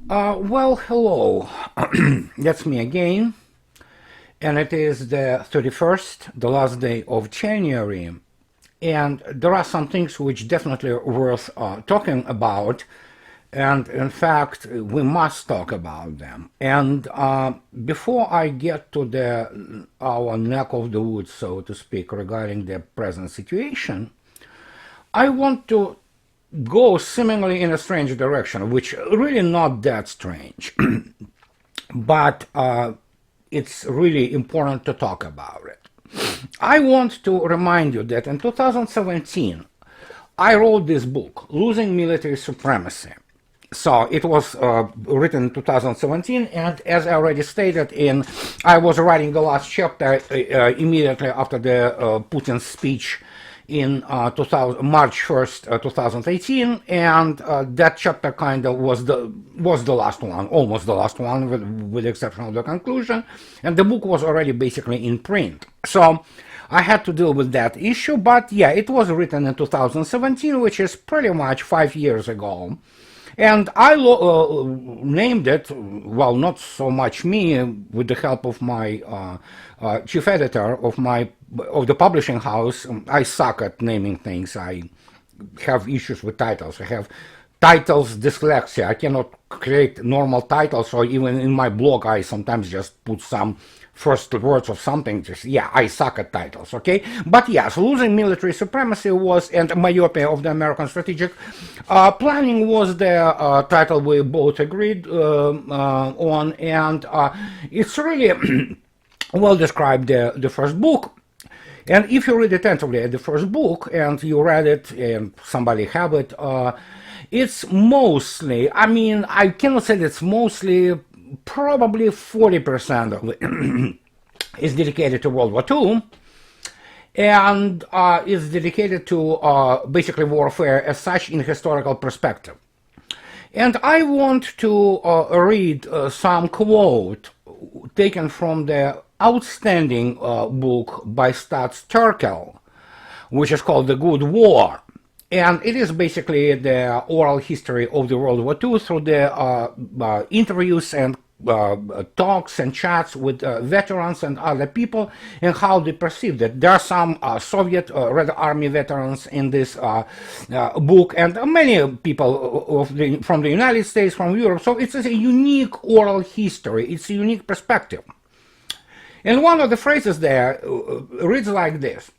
Well, hello. That's me again. And it is the 31st, the last day of January. And there are some things which definitely are worth talking about. And in fact, we must talk about them. And before I get to our neck of the woods, so to speak, regarding the present situation, I want to go seemingly in a strange direction, which really not that strange, but it's really important to talk about it. I want to remind you that in 2017, I wrote this book, Losing Military Supremacy. So it was written in 2017, and as I already stated, I was writing the last chapter immediately after the Putin speech in March 1st, 2018, and that chapter kind of was the last one, almost the last one, with the exception of the conclusion, and the book was already basically in print. So I had to deal with that issue, but yeah, it was written in 2017, which is pretty much 5 years ago. And I named it, well, not so much me, with the help of my chief editor of the publishing house. I suck at naming things. I have issues with titles. I have titles dyslexia. I cannot create normal titles, or even in my blog, I sometimes just put some first words of something. Just, yeah, I suck at titles, okay? But yes, Losing Military Supremacy was, and Myopia of the American Strategic Planning was the title we both agreed on, and it's really well described, the first book. And if you read attentively at the first book, and you read it, and somebody have it, it's mostly, I mean, I cannot say it's mostly, probably 40% of it is dedicated to World War II, and is dedicated to basically warfare as such in historical perspective. And I want to read some quote taken from the outstanding book by Stats Terkel, which is called The Good War. And it is basically the oral history of the World War II through the interviews and talks and chats with veterans and other people, and how they perceived it. There are some Soviet Red Army veterans in this book, and many people from the United States, from Europe. So it's a unique oral history. It's a unique perspective. And one of the phrases there reads like this.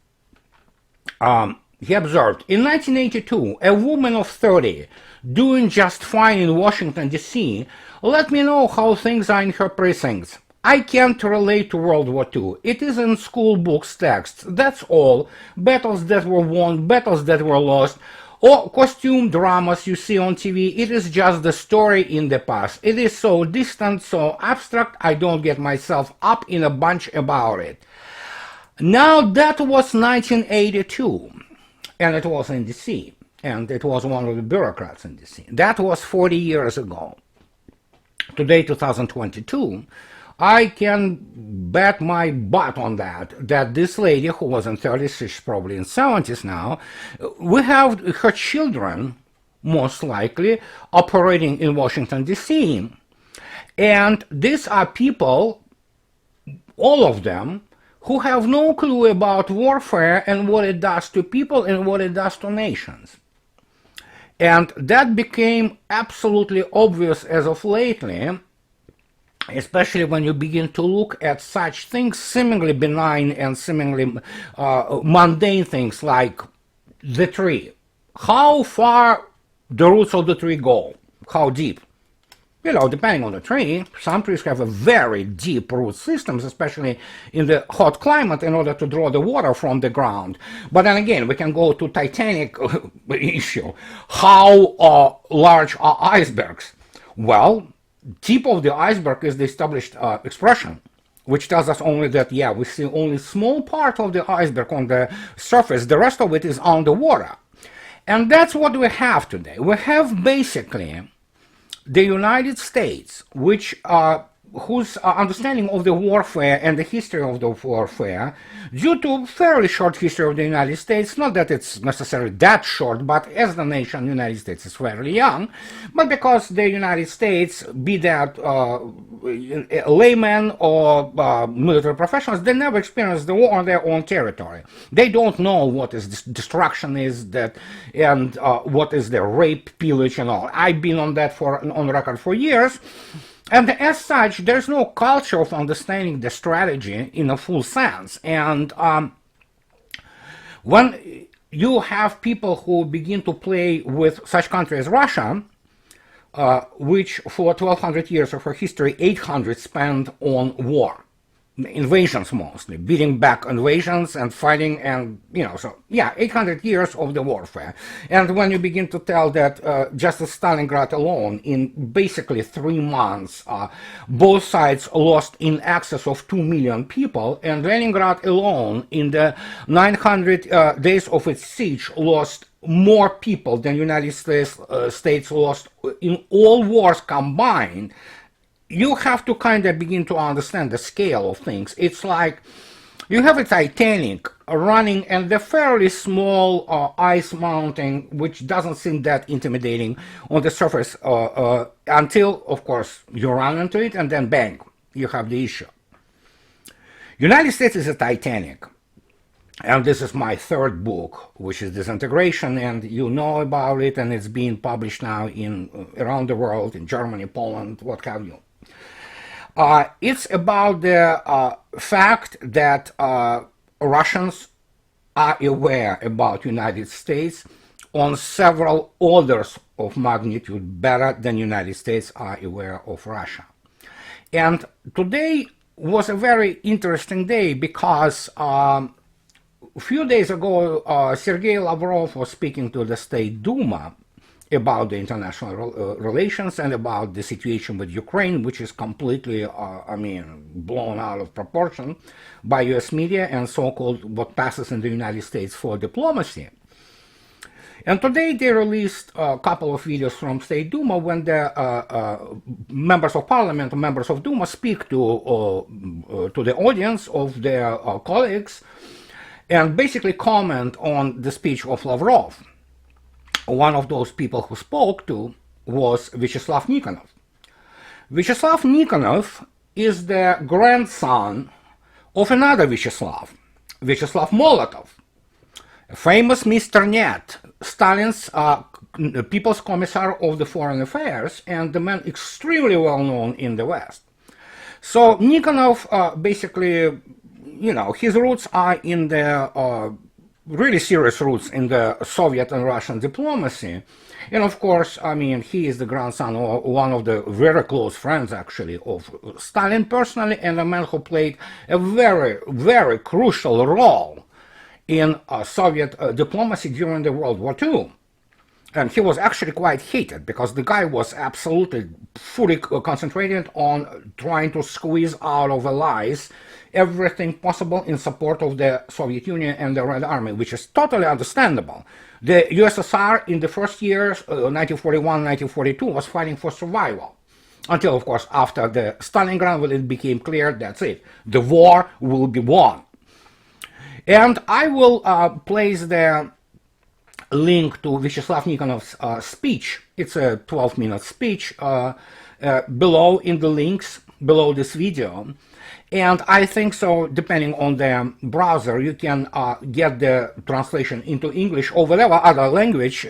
He observed, in 1982, a woman of 30, doing just fine in Washington, D.C., let me know how things are in her precincts. I can't relate to World War II. It is in school books texts, that's all. Battles that were won, battles that were lost, or costume dramas you see on TV. It is just the story in the past. It is so distant, so abstract, I don't get myself up in a bunch about it. Now, that was 1982. And it was in D.C., and it was one of the bureaucrats in D.C. That was 40 years ago. Today, 2022, I can bet my butt on that this lady, who was in 30s, she's probably in 70s now, we have her children, most likely, operating in Washington, D.C. And these are people, all of them, who have no clue about warfare and what it does to people and what it does to nations. And that became absolutely obvious as of lately, especially when you begin to look at such things, seemingly benign and seemingly mundane things like the tree. How far the roots of the tree go? How deep? You know, depending on the tree, some trees have a very deep root systems, especially in the hot climate, in order to draw the water from the ground. But then again, we can go to Titanic issue. How large are icebergs? Well, tip of the iceberg is the established expression, which tells us only that, yeah, we see only a small part of the iceberg on the surface. The rest of it is on the water. And that's what we have today. We have basically the United States, which whose understanding of the warfare and the history of the warfare, due to fairly short history of the United States, not that it's necessarily that short, but as the nation, the United States is fairly young, but because the United States, be that laymen or military professionals, they never experienced the war on their own territory. They don't know what is destruction is, that, and what is the rape, pillage, and all. I've been on that on record for years. And as such, there's no culture of understanding the strategy in a full sense. And when you have people who begin to play with such countries as Russia, which for 1200 years of her history, 800 spent on war, invasions mostly, beating back invasions and fighting, and so yeah, 800 years of the warfare. And when you begin to tell that just in Stalingrad alone, in basically 3 months, both sides lost in excess of 2 million people, and Leningrad alone, in the 900 days of its siege, lost more people than United States lost in all wars combined, you have to kind of begin to understand the scale of things. It's like you have a Titanic running and the fairly small ice mountain, which doesn't seem that intimidating on the surface until, of course, you run into it, and then bang, you have the issue. United States is a Titanic. And this is my third book, which is Disintegration, and you know about it, and it's being published now around the world, in Germany, Poland, what have you. It's about the fact that Russians are aware about United States on several orders of magnitude better than United States are aware of Russia. And today was a very interesting day because a few days ago, Sergei Lavrov was speaking to the State Duma about the international relations and about the situation with Ukraine, which is completely, blown out of proportion by US media and so-called what passes in the United States for diplomacy. And today they released a couple of videos from State Duma when the members of parliament, members of Duma, speak to the audience of their colleagues and basically comment on the speech of Lavrov. One of those people who spoke to was Vyacheslav Nikonov. Vyacheslav Nikonov is the grandson of another Vyacheslav, Vyacheslav Molotov, a famous Mr. Net, Stalin's People's Commissar of the Foreign Affairs, and the man extremely well known in the West. So Nikonov basically, his roots are in the really serious roots in the Soviet and Russian diplomacy. And of course, he is the grandson of one of the very close friends, actually, of Stalin personally, and a man who played a very, very crucial role in Soviet diplomacy during the World War II. And he was actually quite hated because the guy was absolutely fully concentrated on trying to squeeze out of allies everything possible in support of the Soviet Union and the Red Army, which is totally understandable. The USSR in the first years, 1941, 1942, was fighting for survival. Until, of course, after the Stalingrad, when it became clear, that's it. The war will be won. And I will place the link to Vyacheslav Nikonov's speech. It's a 12-minute speech below in the links below this video. And I think so, depending on the browser, you can get the translation into English or whatever other language,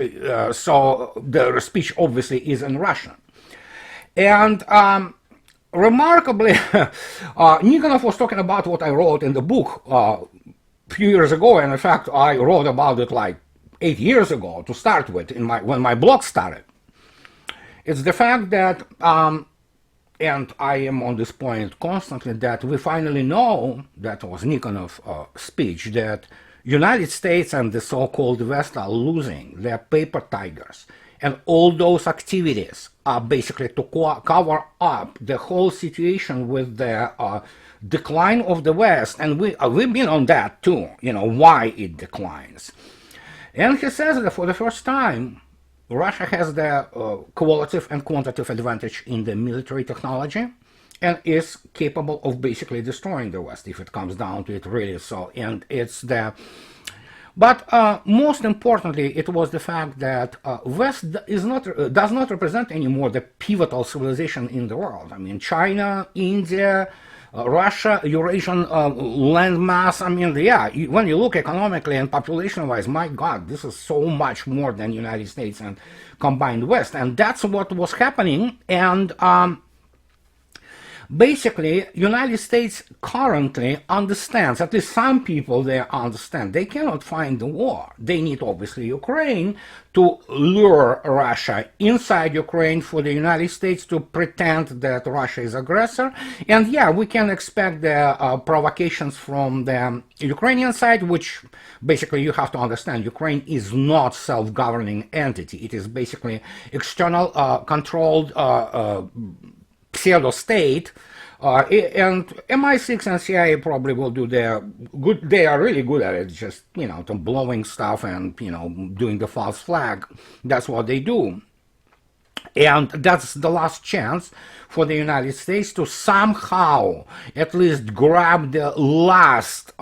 so the speech obviously is in Russian. And remarkably, Nikonov was talking about what I wrote in the book a few years ago, and in fact I wrote about it like 8 years ago to start with, when my blog started. It's the fact that and I am on this point constantly, that we finally know, that was Nikonov's speech, that United States and the so-called West are losing their paper tigers. And all those activities are basically to cover up the whole situation with the decline of the West. And we've been on that too, why it declines. And he says that for the first time, Russia has the qualitative and quantitative advantage in the military technology, and is capable of basically destroying the West if it comes down to it, really. So, and it's the but most importantly, it was the fact that West is not does not represent anymore the pivotal civilization in the world. I mean, China, India, Russia, Eurasian landmass. I mean, yeah, when you look economically and population-wise, my God, this is so much more than United States and combined West, and that's what was happening. And basically, United States currently understands, at least some people there understand, they cannot find the war. They need, obviously, Ukraine to lure Russia inside Ukraine for the United States to pretend that Russia is aggressor. And yeah, we can expect the provocations from the Ukrainian side, which basically you have to understand, Ukraine is not self-governing entity. It is basically external controlled pseudo-state, and MI6 and CIA probably will do their good. They are really good at it, just, you know, to blowing stuff and, you know, doing the false flag. That's what they do. And that's the last chance for the United States to somehow at least grab the last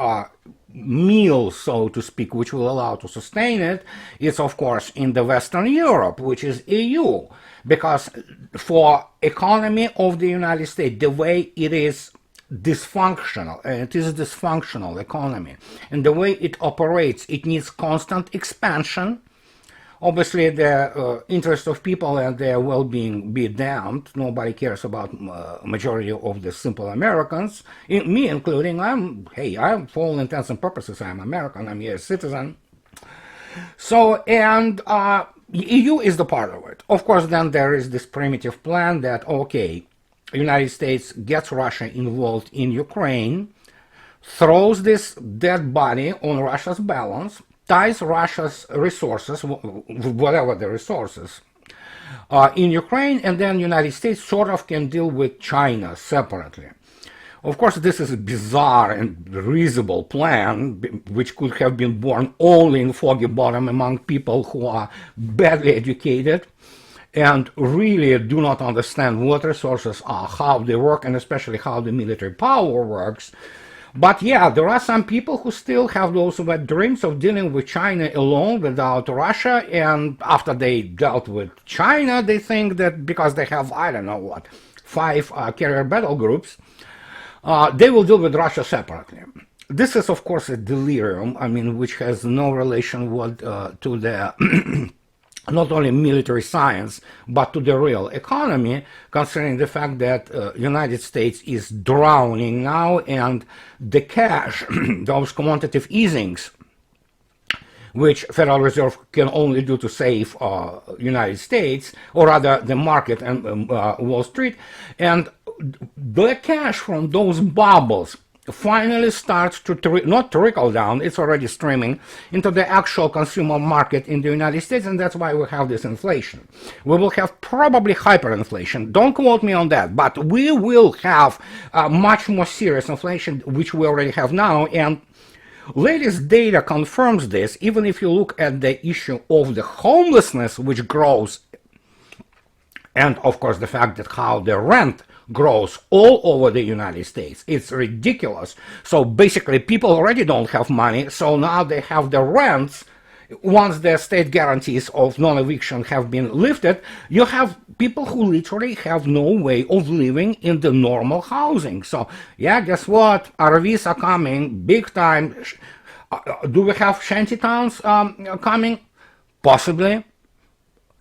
meal, so to speak, which will allow to sustain it. It's, of course, in the Western Europe, which is EU. Because for economy of the United States, the way it is dysfunctional, and it is a dysfunctional economy, and the way it operates, it needs constant expansion. Obviously, the interest of people and their well-being be damned. Nobody cares about majority of the simple Americans, me including. I'm for all intents and purposes, I'm American. I'm a US citizen. So, and EU is the part of it. Of course, then there is this primitive plan that, okay, United States gets Russia involved in Ukraine, throws this dead body on Russia's balance, ties Russia's resources, whatever the resources, in Ukraine, and then United States sort of can deal with China separately. Of course, this is a bizarre and risible plan, which could have been born only in Foggy Bottom among people who are badly educated and really do not understand what resources are, how they work, and especially how the military power works. But yeah, there are some people who still have those wet dreams of dealing with China alone without Russia, and after they dealt with China, they think that because they have, I don't know what, 5 carrier battle groups, they will deal with Russia separately. This is, of course, a delirium, I mean, which has no relation to the not only military science, but to the real economy, considering the fact that United States is drowning now, and the cash, those quantitative easings, which Federal Reserve can only do to save United States, or rather the market and Wall Street, and the cash from those bubbles finally starts to not trickle down, it's already streaming into the actual consumer market in the United States, and that's why we have this inflation. We will have probably hyperinflation, don't quote me on that, but we will have much more serious inflation, which we already have now, and latest data confirms this. Even if you look at the issue of the homelessness, which grows, and of course the fact that how the rent grows all over the United States. It's ridiculous. So basically people already don't have money, so now they have the rents. Once the state guarantees of non-eviction have been lifted, you have people who literally have no way of living in the normal housing. So yeah, guess what? RVs are coming big time. Do we have shantytowns coming? Possibly,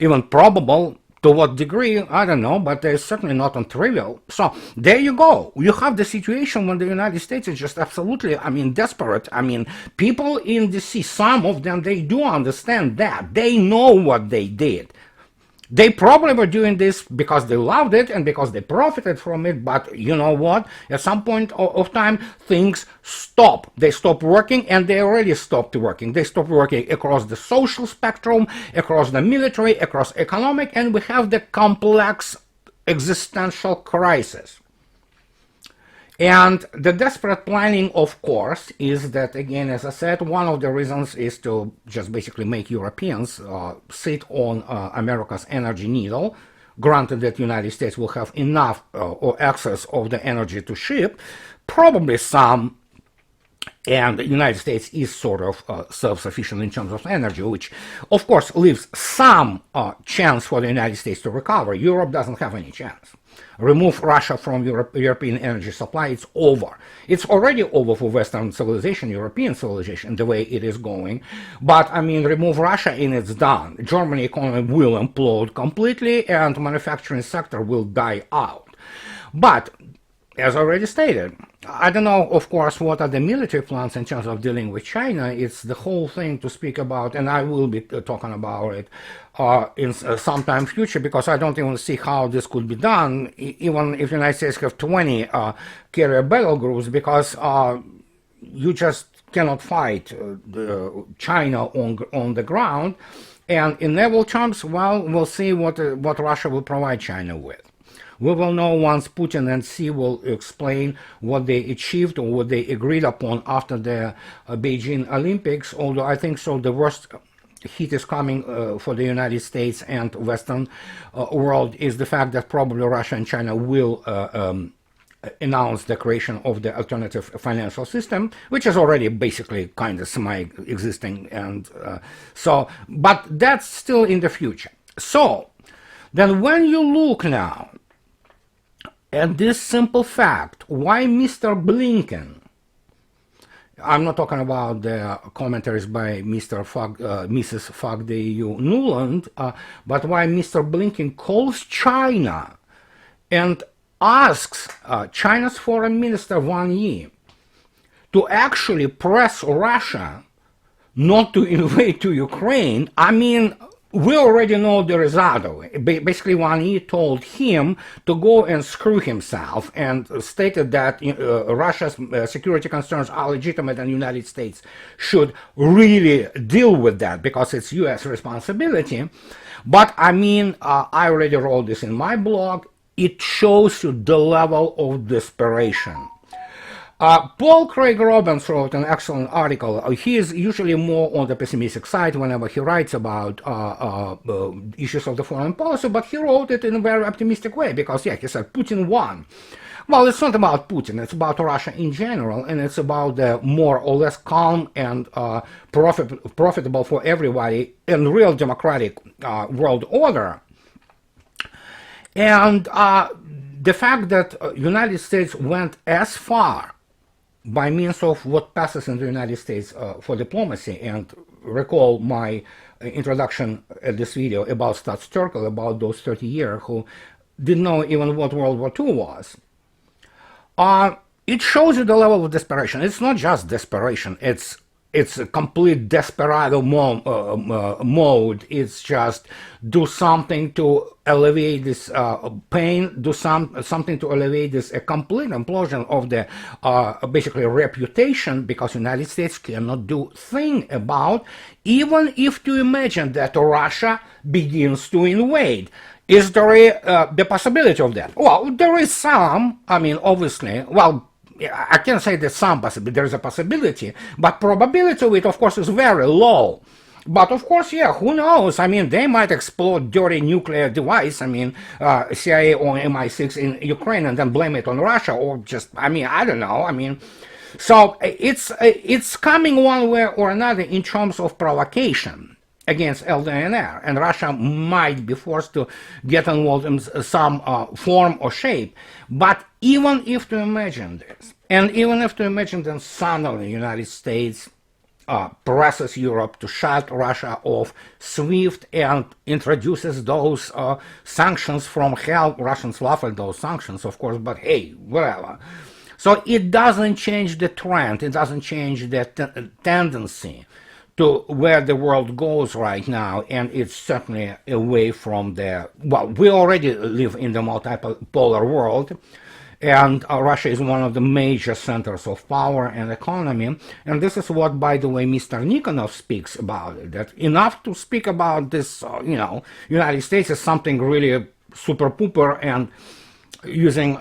even probable. To what degree, I don't know, but they're certainly not untrivial. So there you go. You have the situation when the United States is just absolutely, I mean, desperate. I mean, people in DC, some of them, they do understand that. They know what they did. They probably were doing this because they loved it and because they profited from it, but you know what? At some point of time, things stop. They stop working, and they already stopped working. They stopped working across the social spectrum, across the military, across economic, and we have the complex existential crisis. And the desperate planning, of course, is that, again, as I said, one of the reasons is to just basically make Europeans sit on America's energy needle, granted that the United States will have enough or excess of the energy to ship, probably some, and the United States is sort of self-sufficient in terms of energy, which of course leaves some chance for the United States to recover. Europe doesn't have any chance. Remove Russia from European energy supply, it's over. It's already over for Western civilization, European civilization, the way it is going. But, I mean, remove Russia and it's done. German economy will implode completely and manufacturing sector will die out. But, as already stated, I don't know, of course, what are the military plans in terms of dealing with China. It's the whole thing to speak about, and I will be talking about it in some time future, because I don't even see how this could be done, even if the United States have 20 carrier battle groups, because you just cannot fight China on the ground. And in naval terms, well, we'll see what Russia will provide China with. We will know once Putin and Xi will explain what they achieved or what they agreed upon after the Beijing Olympics, although I think so the worst hit is coming for the United States and Western world is the fact that probably Russia and China will announce the creation of the alternative financial system, which is already basically kind of semi-existing, and but that's still in the future. So then when you look now and this simple fact, why Mr. Blinken, I'm not talking about the commentaries by Mrs. Fagde Nuland, but why Mr. Blinken calls China and asks China's foreign minister Wang Yi to actually press Russia not to invade to Ukraine. I mean, we already know the result of it. Basically, Wang Yi told him to go and screw himself and stated that Russia's security concerns are legitimate and the United States should really deal with that because it's U.S. responsibility. But I mean, I already wrote this in my blog. It shows you the level of desperation. Paul Craig Robbins wrote an excellent article. He is usually more on the pessimistic side whenever he writes about issues of the foreign policy, but he wrote it in a very optimistic way because, yeah, he said Putin won. Well, it's not about Putin, it's about Russia in general, and it's about the more or less calm and profitable for everybody and real democratic world order. And the fact that United States went as far by means of what passes in the United States for diplomacy, and recall my introduction at this video about Stats Turkel, about those 30 years who didn't know even what World War II was. It shows you the level of desperation. It's not just desperation, it's a complete desperado mode. It's just do something to alleviate this pain, do something to alleviate this a complete implosion of the basically reputation, because United States cannot do thing about, even if to imagine that Russia begins to invade. Is there the possibility of that? Well, there is some, I mean, obviously, well, I can't say there's some possibility, there's a possibility, but probability of it, of course, is very low. But of course, yeah, who knows? I mean, they might explode dirty nuclear device, I mean, CIA or MI6 in Ukraine and then blame it on Russia, or just, I mean, I don't know, I mean, so it's coming one way or another in terms of provocation against LDNR, and Russia might be forced to get involved in some form or shape. But even if to imagine this, and even if to imagine that suddenly the United States presses Europe to shut Russia off SWIFT and introduces those sanctions from hell. Russians laugh at those sanctions, of course, but hey, whatever. So it doesn't change the trend, it doesn't change the tendency to where the world goes right now, and it's certainly away from the, well, we already live in the multipolar world, and Russia is one of the major centers of power and economy, and this is what, by the way, Mr. Nikonov speaks about it, that enough to speak about this, you know, United States is something really super-pooper, and using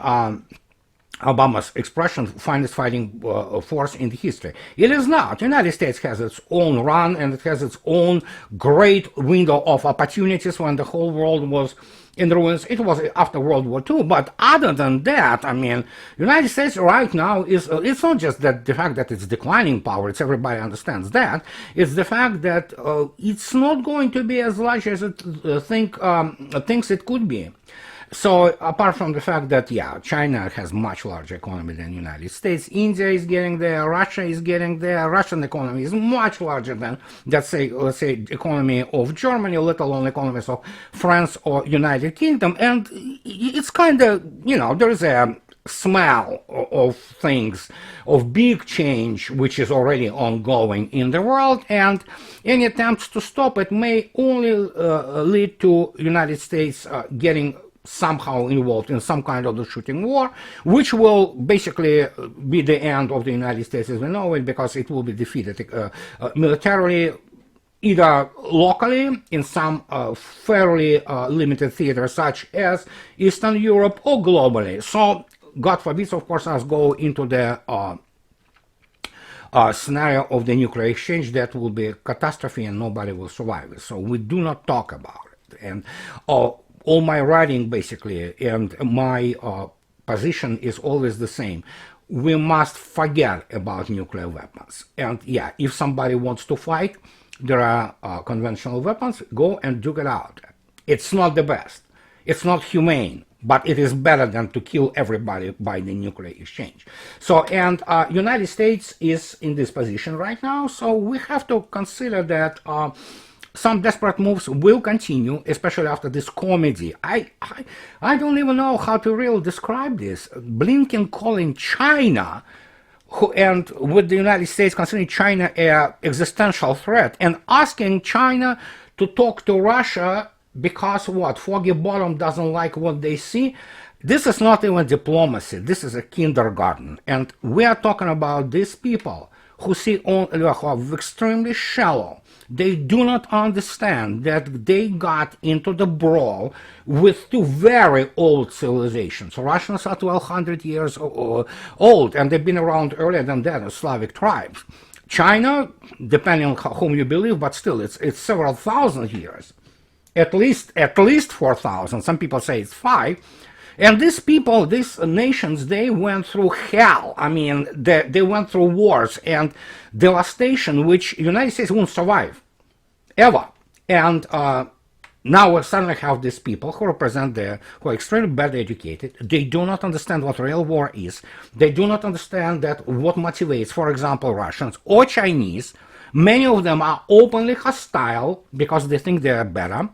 Obama's expression, finest fighting force in the history. It is not. The United States has its own run, and it has its own great window of opportunities when the whole world was in ruins. It was after World War II, but other than that, I mean, United States right now is, it's not just that the fact that it's declining power, it's everybody understands that, it's the fact that it's not going to be as large as it thinks it could be. So apart from the fact that, yeah, China has much larger economy than the United States, India is getting there, Russia is getting there, Russian economy is much larger than, let's say, economy of Germany, let alone economies of France or United Kingdom. And it's kind of, you know, there is a smell of things, of big change, which is already ongoing in the world, and any attempts to stop it may only lead to United States getting somehow involved in some kind of the shooting war, which will basically be the end of the United States as we know it, because it will be defeated militarily, either locally in some fairly limited theater such as Eastern Europe, or globally. So God forbid, of course, us go into the scenario of the nuclear exchange. That will be a catastrophe and nobody will survive it. So we do not talk about it. And all my writing, basically, and my position is always the same. We must forget about nuclear weapons. And yeah, if somebody wants to fight, there are conventional weapons, go and duke it out. It's not the best. It's not humane, but it is better than to kill everybody by the nuclear exchange. So, and United States is in this position right now, so we have to consider that some desperate moves will continue, especially after this comedy. I don't even know how to really describe this. Blinken calling China, and with the United States considering China an existential threat, and asking China to talk to Russia because what? Foggy Bottom doesn't like what they see. This is not even diplomacy. This is a kindergarten. And we are talking about these people who see who are extremely shallow. They do not understand that they got into the brawl with two very old civilizations. Russians are 1,200 years old, and they've been around earlier than that as Slavic tribes. China, depending on whom you believe, but still, it's several thousand years. At least 4,000. Some people say it's 5. And these people, these nations, they went through hell. I mean, they went through wars and devastation, which United States won't survive, ever. And now we suddenly have these people who represent who are extremely badly educated. They do not understand what real war is. They do not understand that what motivates, for example, Russians or Chinese. Many of them are openly hostile because they think they are better.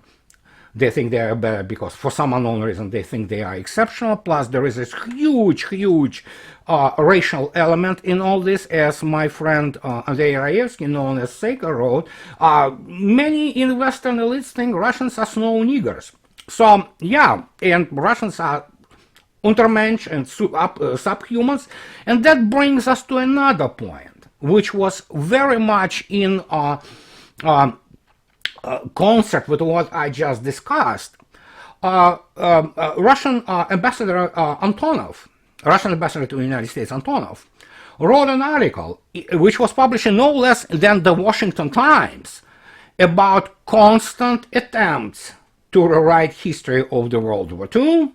They think they are better because, for some unknown reason, they think they are exceptional. Plus, there is this huge racial element in all this, as my friend Andrei Raevsky, known as Seika, wrote. Many in Western elites think Russians are snow niggers. So, yeah, and Russians are untermensch and subhumans. And that brings us to another point, which was very much in concert with what I just discussed. Russian ambassador Antonov, Russian ambassador to the United States Antonov, wrote an article which was published in no less than the Washington Times about constant attempts to rewrite history of the World War II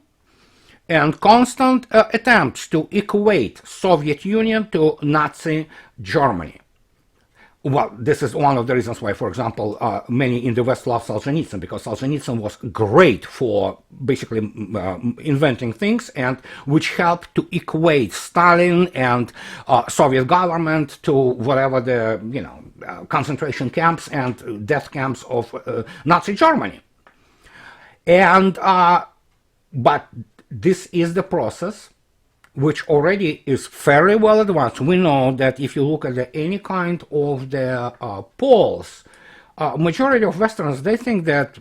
and constant attempts to equate Soviet Union to Nazi Germany. Well, this is one of the reasons why, for example, many in the West love Solzhenitsyn, because Solzhenitsyn was great for basically inventing things, and which helped to equate Stalin and Soviet government to whatever the concentration camps and death camps of Nazi Germany. And but this is the process which already is fairly well advanced. We know that if you look at any kind of the polls, majority of Westerners, they think that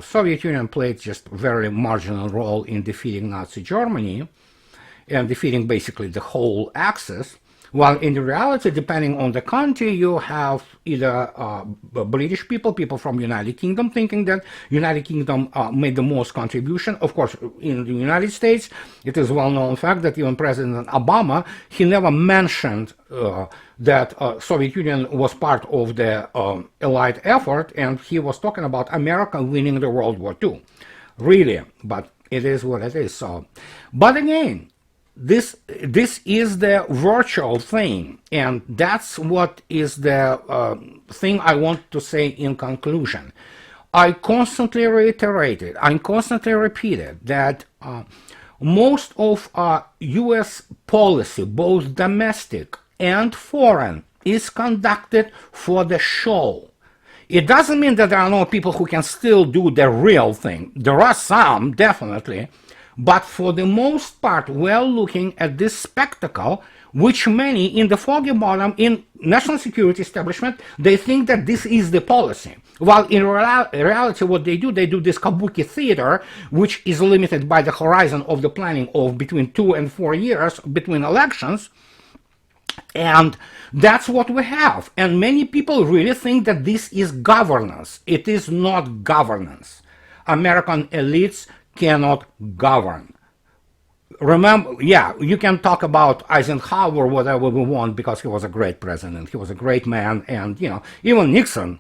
Soviet Union played just a very marginal role in defeating Nazi Germany and defeating basically the whole Axis, While in reality, depending on the country, you have either British people, people from United Kingdom, thinking that United Kingdom made the most contribution. Of course, in the United States, it is well-known fact that even President Obama, he never mentioned that Soviet Union was part of the Allied effort, and he was talking about America winning the World War II. Really, but it is what it is. So, but again, this is the virtual thing, and that's what is the thing I want to say in conclusion. I constantly reiterated, I constantly repeated that most of U.S. policy, both domestic and foreign, is conducted for the show. It doesn't mean that there are no people who can still do the real thing. There are some, definitely, but for the most part, we're looking at this spectacle, which many in the foggy bottom, in national security establishment, they think that this is the policy. While in reality, what they do this kabuki theater, which is limited by the horizon of the planning of between 2 and 4 years between elections. And that's what we have. And many people really think that this is governance. It is not governance. American elites cannot govern. Remember, yeah, you can talk about Eisenhower, whatever we want, because he was a great president. He was a great man, and, you know, even Nixon.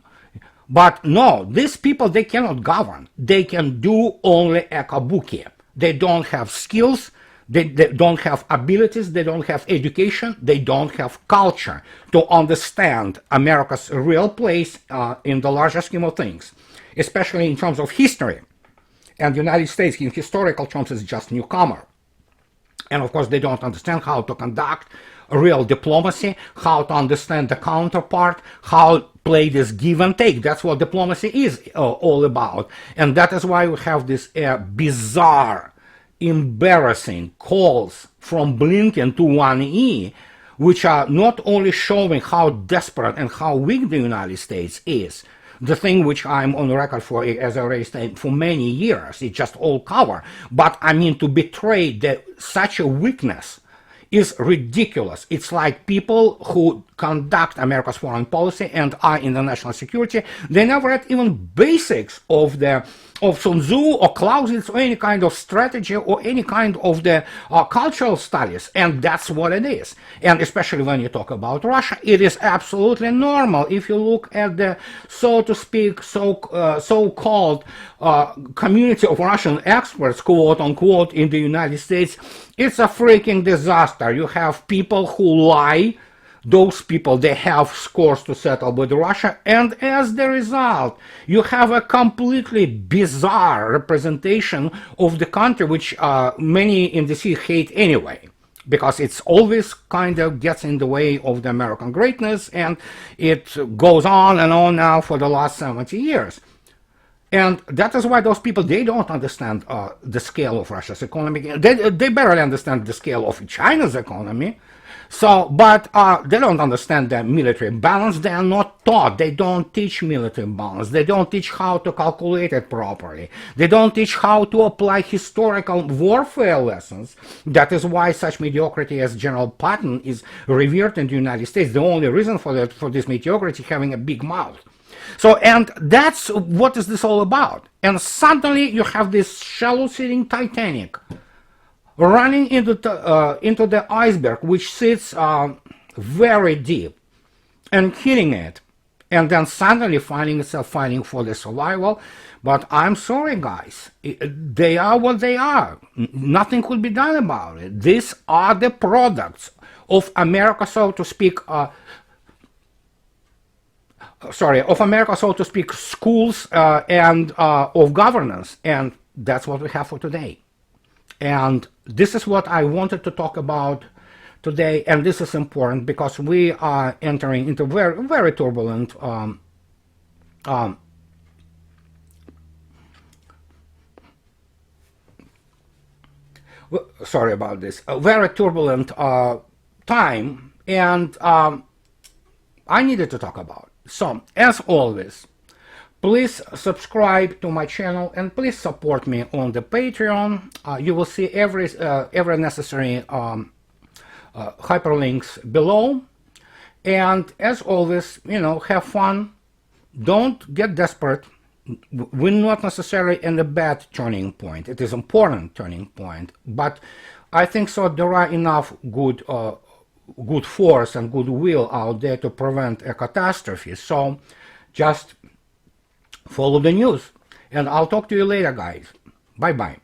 But no, these people, they cannot govern. They can do only a kabuki. They don't have skills. They don't have abilities, they don't have education, they don't have culture to understand America's real place in the larger scheme of things, especially in terms of history. And the United States, in historical terms, is just newcomer. And of course, they don't understand how to conduct a real diplomacy, how to understand the counterpart, how to play this give and take. That's what diplomacy is all about. And that is why we have this bizarre, embarrassing calls from Blinken to 1E, which are not only showing how desperate and how weak the United States is, the thing which I'm on record for, as I already said, for many years, it's just all cover, but I mean, to betray such a weakness is ridiculous. It's like people who conduct America's foreign policy and are in the national security, they never had even basics of Sun Tzu or Clausewitz or any kind of strategy or any kind of the cultural studies, and that's what it is. And especially when you talk about Russia, it is absolutely normal. If you look at the, so to speak, so-called community of Russian experts, quote unquote, in the United States, it's a freaking disaster. You have people who lie. Those people, they have scores to settle with Russia, and as the result, you have a completely bizarre representation of the country, which many in DC hate anyway, because it's always kind of gets in the way of the American greatness, and it goes on and on now for the last 70 years. And that is why those people, they don't understand the scale of Russia's economy. They barely understand the scale of China's economy. So, but they don't understand the military balance. They are not taught. They don't teach military balance. They don't teach how to calculate it properly. They don't teach how to apply historical warfare lessons. That is why such mediocrity as General Patton is revered in the United States. The only reason for that, for this mediocrity, having a big mouth. So, and that's what is this all about. And suddenly you have this shallow-sitting Titanic running into the iceberg, which sits very deep, and hitting it, and then suddenly finding itself fighting for the survival. But I'm sorry, guys, they are what they are. Nothing could be done about it. These are the products of America, so to speak, schools and of governance, and that's what we have for today. And this is what I wanted to talk about today, and this is important because we are entering into very, very turbulent sorry about this, a very turbulent time, and I needed to talk about it. So, as always, please subscribe to my channel and please support me on the Patreon. You will see every necessary hyperlinks below. And as always, have fun. Don't get desperate. We're not necessarily in a bad turning point. It is an important turning point, but I think so there are enough good force and goodwill out there to prevent a catastrophe. So just follow the news. And I'll talk to you later, guys. Bye-bye.